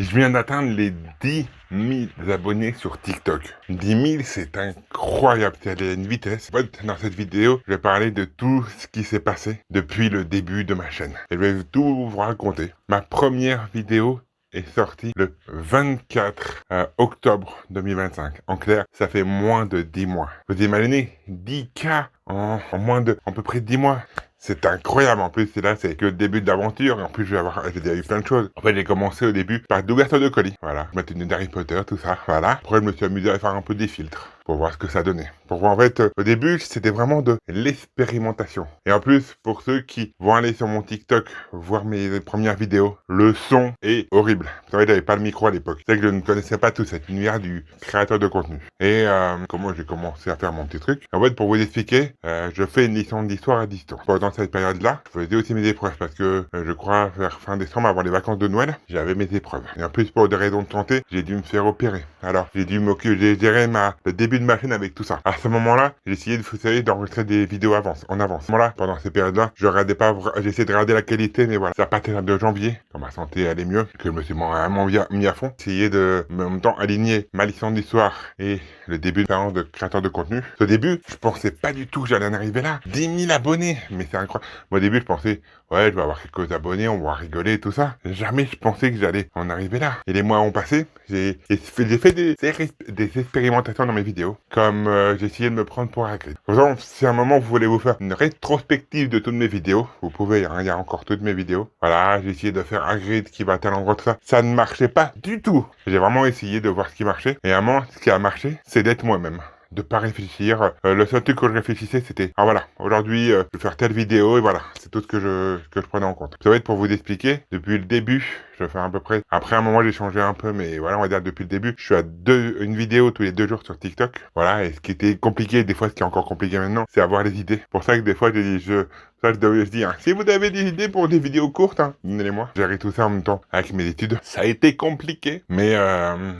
Je viens d'atteindre les 10 000 abonnés sur TikTok. 10 000, c'est incroyable, c'est allé à une vitesse. En fait, dans cette vidéo, je vais parler de tout ce qui s'est passé depuis le début de ma chaîne. Et je vais tout vous raconter. Ma première vidéo est sortie le 24 octobre 2025. En clair, ça fait moins de 10 mois. Vous imaginez 10K en moins de à peu près 10 mois. C'est incroyable. En plus, c'est que le début de l'aventure. Et en plus, j'ai déjà eu plein de choses. En fait, j'ai commencé au début par d'ouverture de colis. Voilà. Je mettais une d'Harry Potter, tout ça. Voilà. Après, je me suis amusé à faire un peu des filtres pour voir ce que ça donnait. Pour voir, en fait, au début, c'était vraiment de l'expérimentation. Et en plus, pour ceux qui vont aller sur mon TikTok voir mes premières vidéos, le son est horrible. Vous savez, j'avais pas le micro à l'époque. C'est que je ne connaissais pas tout cet univers du créateur de contenu. Et comment j'ai commencé à faire mon petit truc. En fait, pour vous expliquer, je fais une licence d'histoire à distance. Pendant cette période-là, je faisais aussi mes épreuves parce que je crois vers fin décembre, avant les vacances de Noël, j'avais mes épreuves. Et en plus, pour des raisons de santé, j'ai dû me faire opérer. Alors, j'ai dû m'occuper, j'ai géré le début de ma chaîne avec tout ça. À ce moment-là, j'ai essayé d'enregistrer des vidéos en avance. Là, pendant ces périodes-là, j'ai essayé de regarder la qualité, mais voilà. C'est à partir de janvier, quand ma santé allait mieux, que je me suis vraiment mis à fond. Essayé de, en même temps, aligner ma licence d'histoire et le début d'expérience de créateur de contenu. Au début, je pensais pas du tout que j'allais en arriver là. 10 000 abonnés! Mais c'est incroyable. Moi, au début, je pensais, ouais, je vais avoir quelques abonnés, on va rigoler et tout ça. Jamais je pensais que j'allais en arriver là. Et les mois ont passé, j'ai fait des expérimentations dans mes vidéos. Comme j'ai essayé de me prendre pour Hagrid. Par exemple, si à un moment vous voulez vous faire une rétrospective de toutes mes vidéos, vous pouvez, hein, il y a encore toutes mes vidéos. Voilà, j'ai essayé de faire Hagrid qui va à tel endroit, tout ça. Ça ne marchait pas du tout. J'ai vraiment essayé de voir ce qui marchait. Et à un moment, ce qui a marché, c'est d'être moi-même. De pas réfléchir. Le seul truc que je réfléchissais, c'était, ah voilà, aujourd'hui, je vais faire telle vidéo, et voilà, c'est tout ce que je prenais en compte. Ça va être pour vous expliquer, depuis le début, je fais à peu près, après un moment, j'ai changé un peu, mais voilà, on va dire depuis le début, je suis à une vidéo tous les 2 jours sur TikTok. Voilà, et ce qui était compliqué, des fois, ce qui est encore compliqué maintenant, c'est avoir les idées. Pour ça que des fois, je dis, hein, si vous avez des idées pour des vidéos courtes, hein, donnez-les-moi. Gérer tout ça en même temps avec mes études. Ça a été compliqué, mais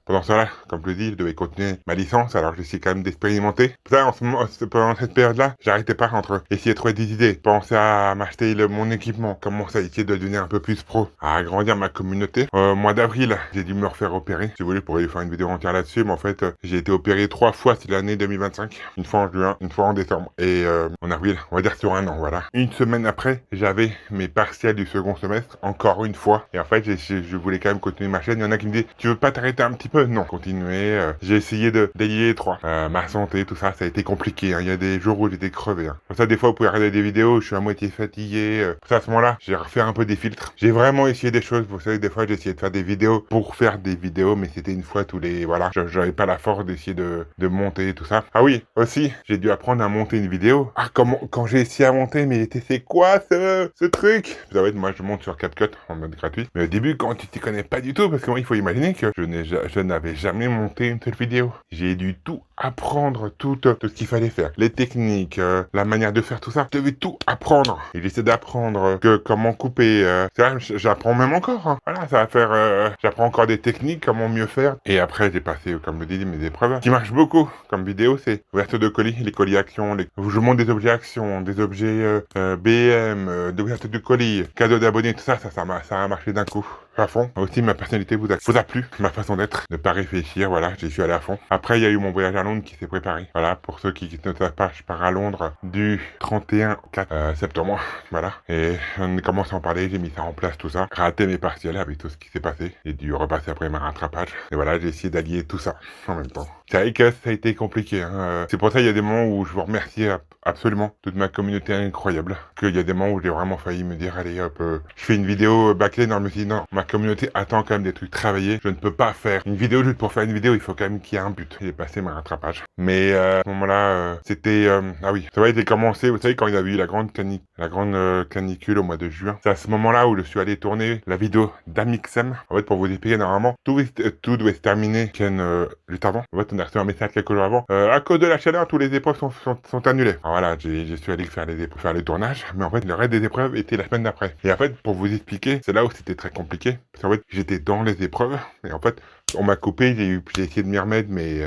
pendant cela, comme je le dis, je devais continuer ma licence, alors j'essayais quand même d'expérimenter. Ça, en ce moment, pendant cette période-là, j'arrêtais pas entre essayer de trouver des idées, penser à m'acheter mon équipement, commencer à essayer de devenir un peu plus pro, à agrandir ma communauté. Mois d'avril, j'ai dû me refaire opérer. Si vous voulez, je pourrais faire une vidéo entière là-dessus, mais en fait, j'ai été opéré 3 fois cette l'année 2025. Une fois en juin, une fois en décembre, et en avril, on va dire sur un an, voilà. Une semaine après, j'avais mes partiels du second semestre, encore une fois. Et en fait, je voulais quand même continuer ma chaîne. Il y en a qui me disent, tu veux pas t'arrêter un petit peu? Non, continuer. J'ai essayé d'allier les trois. Ma santé, tout ça, ça a été compliqué. Hein. Il y a des jours où j'étais crevé. Hein. Pour ça, des fois, vous pouvez regarder des vidéos, je suis à moitié fatigué. Pour ça, à ce moment-là, j'ai refait un peu des filtres. J'ai vraiment essayé des choses. Vous savez, des fois, j'ai essayé de faire des vidéos pour faire des vidéos, mais c'était une fois tous les... Voilà, j'avais pas la force d'essayer de monter tout ça. Ah oui, aussi, j'ai dû apprendre à monter une vidéo. Ah, quand j'ai essayé à monter, mais c'est quoi ce truc? Vous savez, moi je monte sur CapCut en mode gratuit. Mais au début, quand tu t'y connais pas du tout, parce que moi, il faut imaginer que je n'avais jamais monté une seule vidéo. J'ai dû tout apprendre, tout ce qu'il fallait faire. Les techniques, la manière de faire tout ça. Je devais tout apprendre. Et j'essaie d'apprendre comment couper. J'apprends même encore. Hein. Voilà, ça va faire... j'apprends encore des techniques, comment mieux faire. Et après, j'ai passé, comme je le dis, mes épreuves. Ce qui marche beaucoup comme vidéo, c'est ouverture de colis, les colis actions. Je montre des objets actions, des objets BM, d'ouverture du colis, cadeau d'abonnés, tout ça, ça a marché d'un coup. À fond. Aussi, ma personnalité vous a plu, ma façon d'être, ne pas réfléchir, voilà, j'y suis allé à fond. Après, il y a eu mon voyage à Londres qui s'est préparé. Voilà, pour ceux qui ne savent pas, je pars à Londres du 31 au 4 septembre, voilà. Et on commence à en parler, j'ai mis ça en place, tout ça. Raté mes partiels avec tout ce qui s'est passé. J'ai dû repasser après ma rattrapage. Et voilà, j'ai essayé d'allier tout ça en même temps. C'est vrai que ça a été compliqué, hein. C'est pour ça qu'il y a des moments où je vous remercie absolument toute ma communauté incroyable. Qu'il y a des moments où j'ai vraiment failli me dire, allez hop, je fais une vidéo bâclée. Non, je me suis dit, non, ma communauté attend quand même des trucs travaillés. Je ne peux pas faire une vidéo juste pour faire une vidéo, il faut quand même qu'il y ait un but. J'ai passé ma rattrapage. Mais à ce moment-là, c'était... ah oui, ça va, j'ai commencé, vous savez, quand il y avait eu la grande canicule au mois de juin. C'est à ce moment-là où je suis allé tourner la vidéo d'Amixem. En fait, pour vous expliquer, normalement, tout doit se terminer juste avant. En fait, on a reçu un message quelques jours avant. À cause de la chaleur, tous les épreuves sont annulées. Alors voilà, je suis allé faire le tournage, mais en fait, le reste des épreuves était la semaine d'après. Et en fait, pour vous expliquer, c'est là où c'était très compliqué. parce qu'en fait, j'étais dans les épreuves, et en fait, on m'a coupé, j'ai essayé de m'y remettre, mais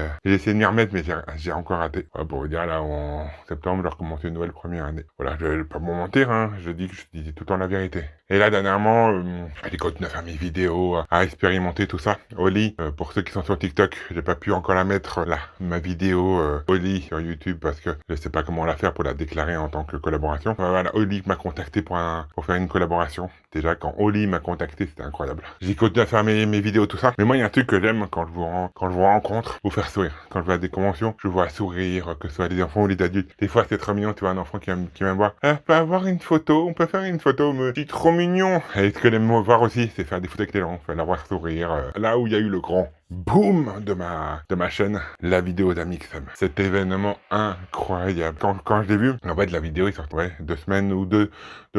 j'ai encore raté. Voilà, pour vous dire, là, en septembre, j'ai recommencé une nouvelle première année. Voilà, je vais pas vous mentir, hein, je dis que je disais tout le temps la vérité. Et là, dernièrement, j'ai continué à faire mes vidéos, à expérimenter tout ça. Oli, pour ceux qui sont sur TikTok, j'ai pas pu encore la mettre, là, ma vidéo Oli sur YouTube, parce que je sais pas comment la faire pour la déclarer en tant que collaboration. Voilà, Oli m'a contacté pour faire une collaboration. Déjà, quand Oli m'a contacté, c'était incroyable. J'ai continué à faire mes vidéos, tout ça. Mais moi, il y a un truc que j'aime quand je vous rencontre, vous faire sourire. Quand je vais à des conventions, je vois sourire, que ce soit les enfants ou les adultes. Des fois, c'est trop mignon, tu vois, un enfant qui vient me voir. Ah, on peut avoir une photo, on peut faire une photo, me dit trop mignon. Et ce que j'aime voir aussi, c'est faire des photos avec les gens, faire la voir sourire. Là où il y a eu le grand boom de ma chaîne, la vidéo d'Amixem. Cet événement incroyable. Quand je l'ai vu, en fait, la vidéo est sortie, 2 semaines ou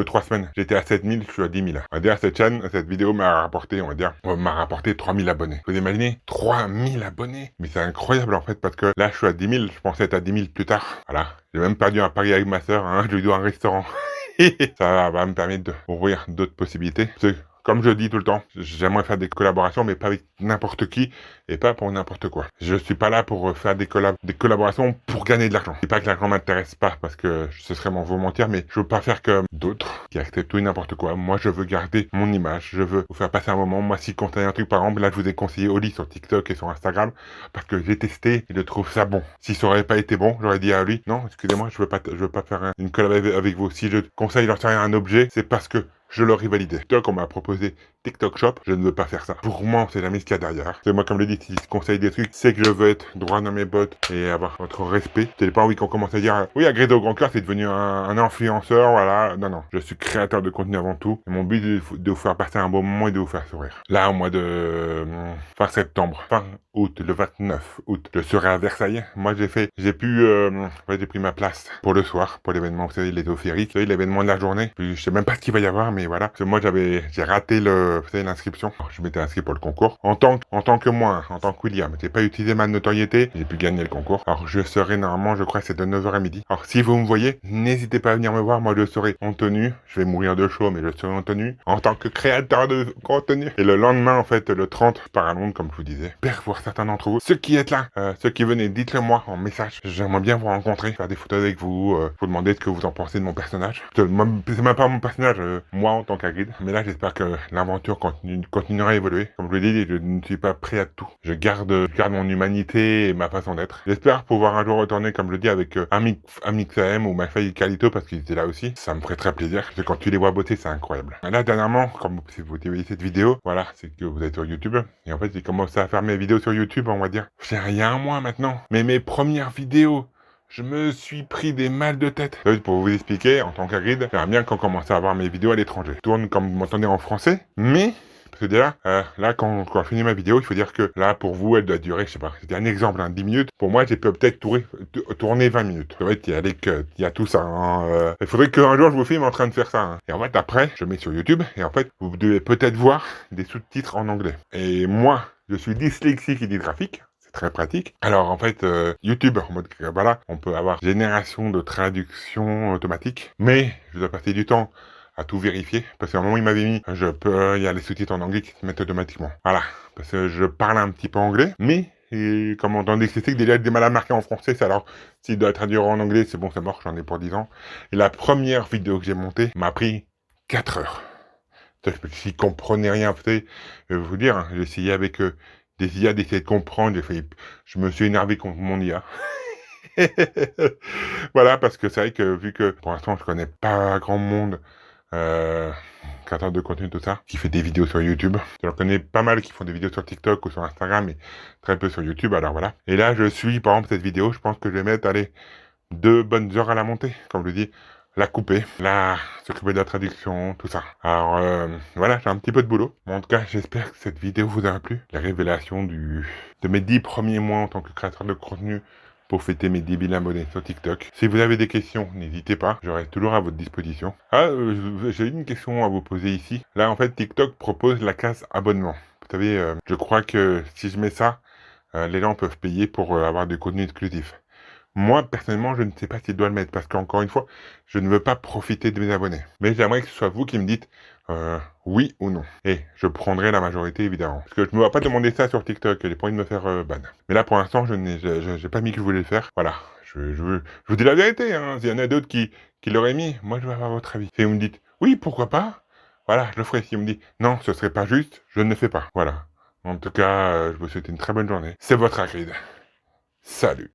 3 semaines. J'étais à 7000, je suis à 10 000. On va dire, cette vidéo m'a rapporté, m'a rapporté 3000 abonnés. Vous imaginez? 3000 abonnés? Mais c'est incroyable, en fait, parce que là, je suis à 10 000, je pensais être à 10 000 plus tard. Voilà. J'ai même perdu un pari avec ma sœur, hein, je lui dois un restaurant. Ça va me permettre d'ouvrir d'autres possibilités. Comme je dis tout le temps, j'aimerais faire des collaborations, mais pas avec n'importe qui et pas pour n'importe quoi. Je suis pas là pour faire des collaborations pour gagner de l'argent. Je dis pas que l'argent m'intéresse pas, parce que ce serait vous mentir, mais je veux pas faire comme d'autres qui acceptent tout et n'importe quoi. Moi, je veux garder mon image, je veux vous faire passer un moment. Moi, si quand un truc, par exemple, là, je vous ai conseillé Oli sur TikTok et sur Instagram, parce que j'ai testé et je trouve ça bon. Si ça aurait pas été bon, j'aurais dit à lui, non, excusez-moi, je veux pas faire une collab avec vous. Si je conseille leur un objet, c'est parce que je l'aurais validé. TikTok, on m'a proposé TikTok Shop, je ne veux pas faire ça. Pour moi, on sait jamais ce qu'il y a derrière. C'est moi, comme je l'ai dit, si je conseille des trucs, c'est que je veux être droit dans mes bottes et avoir votre respect. C'est pas envie qu'on commence à dire, oui, Agrédo Grand Cœur, c'est devenu un influenceur, voilà. Non, je suis créateur de contenu avant tout. Et mon but est de vous faire passer un bon moment et de vous faire sourire. Là, au mois de fin septembre, fin août, le 29 août, je serai à Versailles. Moi, j'ai pris ma place pour le soir, pour l'événement, vous savez, les eaux féeriques. Vous savez, l'événement de la journée. Puis, je sais même pas ce qu'il va y avoir, mais voilà. Parce que moi, j'ai raté vous savez, l'inscription. Je m'étais inscrit pour le concours. En tant que moi, en tant que William, j'ai pas utilisé ma notoriété, j'ai pu gagner le concours. Alors, je serai normalement, je crois que c'est de 9h à midi. Alors, si vous me voyez, n'hésitez pas à venir me voir. Moi, je serai en tenue. Je vais mourir de chaud, mais je serai en tenue. En tant que créateur de contenu. Et le lendemain, en fait, le 30, par à Londres, comme je vous disais. J'espère voir certains d'entre vous. Ceux qui êtes là, ceux qui venez, dites-le moi en message. J'aimerais bien vous rencontrer, faire des photos avec vous, vous demander ce que vous en pensez de mon personnage. C'est même pas mon personnage, moi en tant qu'Agrid. Mais là, j'espère que l'aventure continuera à évoluer. Comme je vous l'ai dit, je ne suis pas prêt à tout. Je garde mon humanité et ma façon d'être. J'espère pouvoir un jour retourner, comme je le dis, avec Amixem ou Mafaï Calito, parce qu'ils étaient là aussi. Ça me ferait très plaisir. Parce que quand tu les vois bosser, c'est incroyable. Là, dernièrement, comme si vous voyez cette vidéo, voilà, c'est que vous êtes sur YouTube. Et en fait, j'ai commencé à faire mes vidéos sur YouTube, on va dire. Il y a un mois maintenant. Mais mes premières vidéos, je me suis pris des mal de tête. Pour vous expliquer, en tant qu'agrid, j'aimerais bien qu'on commence à avoir mes vidéos à l'étranger. Je tourne comme vous m'entendez en français, mais... Parce que déjà, là, quand je finis ma vidéo, il faut dire que là, pour vous, elle doit durer, je sais pas, c'était un exemple, 10 minutes. Pour moi, j'ai peut-être tourner 20 minutes. C'est vrai qu'il y a tout ça. Hein, il faudrait qu'un jour, je vous filme en train de faire ça. Hein. Et en fait, après, je mets sur YouTube, et en fait, vous devez peut-être voir des sous-titres en anglais. Et moi, je suis dyslexique et dysgraphique. Très pratique. Alors en fait, YouTube, en mode voilà, on peut avoir génération de traduction automatique, mais je dois passer du temps à tout vérifier, parce qu'à un moment il m'avait mis, il y a les sous-titres en anglais qui se mettent automatiquement. Voilà, parce que je parle un petit peu anglais, mais comme on dit que c'est que déjà des mal à marquer en français, c'est alors s'il doit traduire en anglais, c'est bon, c'est mort, j'en ai pour 10 ans. Et la première vidéo que j'ai montée m'a pris 4 heures. Je comprenais rien, vous savez, je vais vous dire, hein, j'ai essayé avec des IA d'essayer de comprendre, je me suis énervé contre mon IA. Voilà, parce que c'est vrai que vu que pour l'instant je connais pas grand monde créateur de contenu, tout ça, qui fait des vidéos sur YouTube. Je connais pas mal qui font des vidéos sur TikTok ou sur Instagram, mais très peu sur YouTube, alors voilà. Et là, je suis, par exemple, cette vidéo, je pense que je vais mettre, 2 bonnes heures à la monter, comme je le dis. La couper, s'occuper de la traduction, tout ça. Alors, voilà, j'ai un petit peu de boulot. Mais en tout cas, j'espère que cette vidéo vous a plu. La révélation de mes 10 premiers mois en tant que créateur de contenu pour fêter mes 10 000 abonnés sur TikTok. Si vous avez des questions, n'hésitez pas, j'aurai toujours à votre disposition. J'ai une question à vous poser ici. Là, en fait, TikTok propose la case abonnement. Vous savez, je crois que si je mets ça, les gens peuvent payer pour avoir du contenu exclusif. Moi, personnellement, je ne sais pas s'il doit le mettre, parce qu'encore une fois, je ne veux pas profiter de mes abonnés. Mais j'aimerais que ce soit vous qui me dites, Oui ou non? Et je prendrai la majorité, évidemment. Parce que je me vois pas demander ça sur TikTok, j'ai pas envie de me faire, ban. Mais là, pour l'instant, j'ai pas mis que je voulais le faire. Voilà, je vous dis la vérité, hein, s'il y en a d'autres qui l'auraient mis, moi, je veux avoir votre avis. Si vous me dites: «Oui, pourquoi pas?» voilà, je le ferai. Si vous me dites: «Non, ce serait pas juste», je ne le fais pas. Voilà. En tout cas, je vous souhaite une très bonne journée. C'est votre Hagrid. Salut.